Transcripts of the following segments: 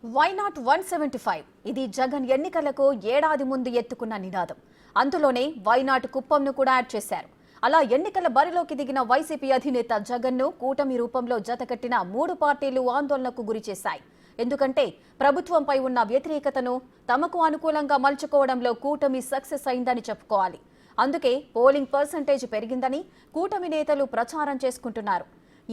Why not 175 ఇది జగన్ ఎన్నికలకు ఏడాది ముందు ఎత్తుకున్న నినాదం. అందులోనే వై నాట్ కుప్పంను కూడా యాడ్ చేశారు. అలా ఎన్నికల బరిలోకి దిగిన వైసీపీ అధినేత జగన్ను కూటమి రూపంలో జతకట్టిన 3 పార్టీలు ఆందోళనకు గురిచేశాయి. ఎందుకంటే ప్రభుత్వంపై ఉన్న వ్యతిరేకతను తమకు అనుకూలంగా మలుచుకోవడంలో కూటమి సక్సెస్ అయిందని చెప్పుకోవాలి. అందుకే పోలింగ్ పర్సెంటేజ్ పెరిగిందని కూటమి నేతలు ప్రచారం చేసుకుంటున్నారు.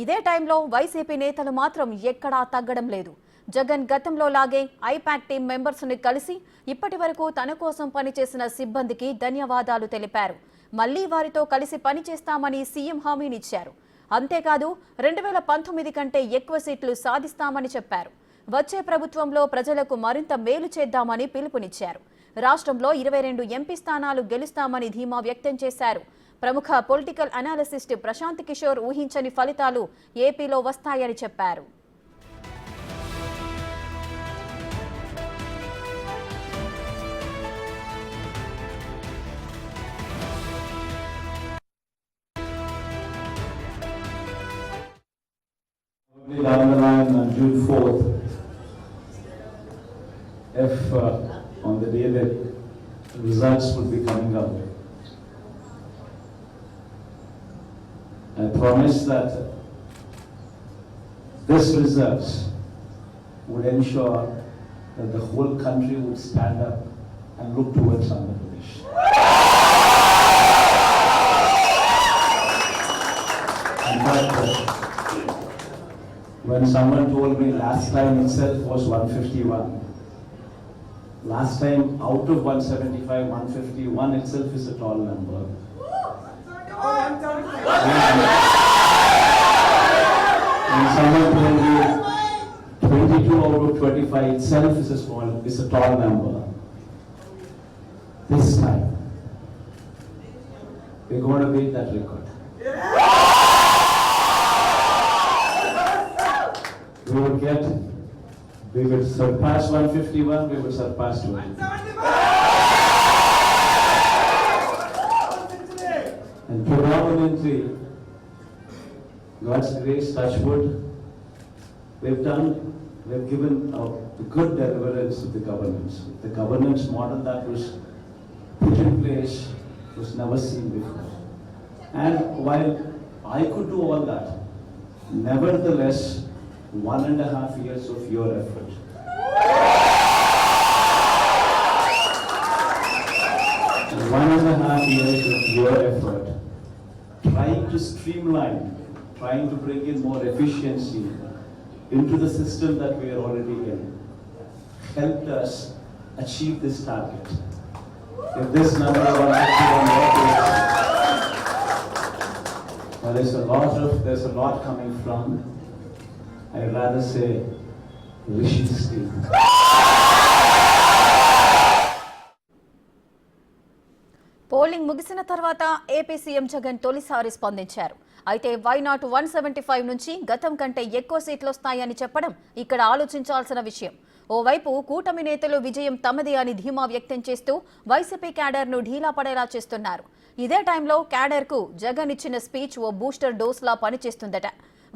ఇదే టైంలో వైసీపీ నేతలు మాత్రం ఎక్కడా తగ్గడం లేదు. జగన్ గతంలో లాగే ఐపాక్ టీం మెంబర్స్ ని కలిసి ఇప్పటి వరకు తన కోసం పనిచేసిన సిబ్బందికి ధన్యవాదాలు తెలిపారు. మళ్లీ వారితో కలిసి పనిచేస్తామని సీఎం హామీనిచ్చారు. అంతేకాదు 2019 కంటే ఎక్కువ సీట్లు సాధిస్తామని చెప్పారు. వచ్చే ప్రభుత్వంలో ప్రజలకు మరింత మేలు చేద్దామని పిలుపునిచ్చారు. రాష్ట్రంలో 22 ఎంపీ స్థానాలు గెలుస్తామని ధీమా వ్యక్తం చేశారు. ప్రముఖ పొలిటికల్ అనాలిసిస్ట్ ప్రశాంత్ కిషోర్ ఊహించని ఫలితాలు ఏపీలో వస్తాయని చెప్పారు. Down the line on June 4th, if on the day that results would be coming out, I promise that this results would ensure that the whole country would stand up and look towards Andhra Pradesh. In fact, when someone told me last time itself was 151, last time out of 175, 151 itself is a tall number. When someone told me 22 out of 25 itself is a tall number. This time, we're going to beat that record. We will surpass 151, we will surpass 200. And predominantly, God's grace, touch wood, we've given a good deliverance to the governance. The governance model that was put in place was never seen before. And while I could do all that, nevertheless, 1.5 years of your effort. 1.5 years of your effort, trying to streamline, trying to bring in more efficiency into the system that we are already in, helped us achieve this target. If this number 151 there's a lot coming from, I'd rather say, Rishi's team. Polling ముగిసిన తర్వాత AP CM Jagan తొలిసారి స్పందించారు. అయితే why not 175 నుంచి గతం కంటే ఎక్కువ సీట్లు వస్తాయని చెప్పడం ఇక్కడ ఆలోచించాల్సిన విషయం. ఓవైపు కూటమి నేతలు విజయం తమదే అని ధీమా వ్యక్తం చేస్తూ వైసీపీ క్యాడర్ను ఢీలా పడేలా చేస్తున్నారు. ఇదే టైంలో క్యాడర్కు జగన్ ఇచ్చిన స్పీచ్ ఓ బూస్టర్ డోస్లా పనిచేస్తుందట.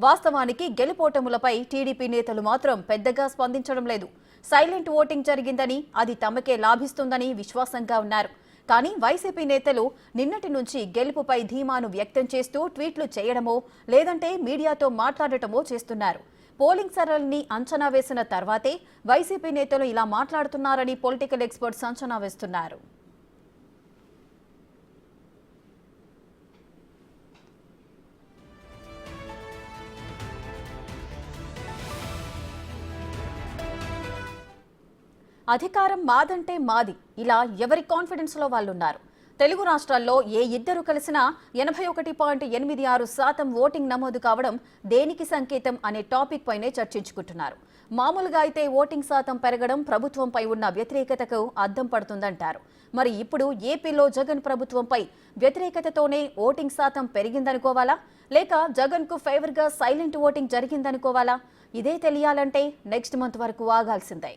వాస్తవానికి గెలుపోటములపై టీడీపీ నేతలు మాత్రం పెద్దగా స్పందించడం లేదు. సైలెంట్ ఓటింగ్ జరిగిందని, అది తమకే లాభిస్తుందని విశ్వాసంగా ఉన్నారు. కానీ వైసీపీ నేతలు నిన్నటి నుంచి గెలుపుపై ధీమాను వ్యక్తం చేస్తూ ట్వీట్లు చేయడమో లేదంటే మీడియాతో మాట్లాడటమో చేస్తున్నారు. పోలింగ్ సరళిని అంచనా వేసిన తర్వాతే వైసీపీ నేతలు ఇలా మాట్లాడుతున్నారని పొలిటికల్ ఎక్స్పర్ట్స్ అంచనా వేస్తున్నారు. అధికారం మాదంటే మాది, ఇలా ఎవరి కాన్ఫిడెన్స్ లో వాళ్ళున్నారు. తెలుగు రాష్ట్రాల్లో ఏ ఇద్దరు కలిసినా 81.86% ఓటింగ్ నమోదు కావడం దేనికి సంకేతం అనే టాపిక్ పైనే చర్చించుకుంటున్నారు. మామూలుగా అయితే ఓటింగ్ శాతం పెరగడం ప్రభుత్వంపై ఉన్న వ్యతిరేకతకు అద్దం పడుతుందంటారు. మరి ఇప్పుడు ఏపీలో జగన్ ప్రభుత్వంపై వ్యతిరేకతతోనే ఓటింగ్ శాతం పెరిగిందనుకోవాలా, లేక జగన్ కు ఫేవర్ గా సైలెంట్ ఓటింగ్ జరిగిందనుకోవాలా? ఇదే తెలియాలంటే నెక్స్ట్ మంత్ వరకు ఆగాల్సిందే.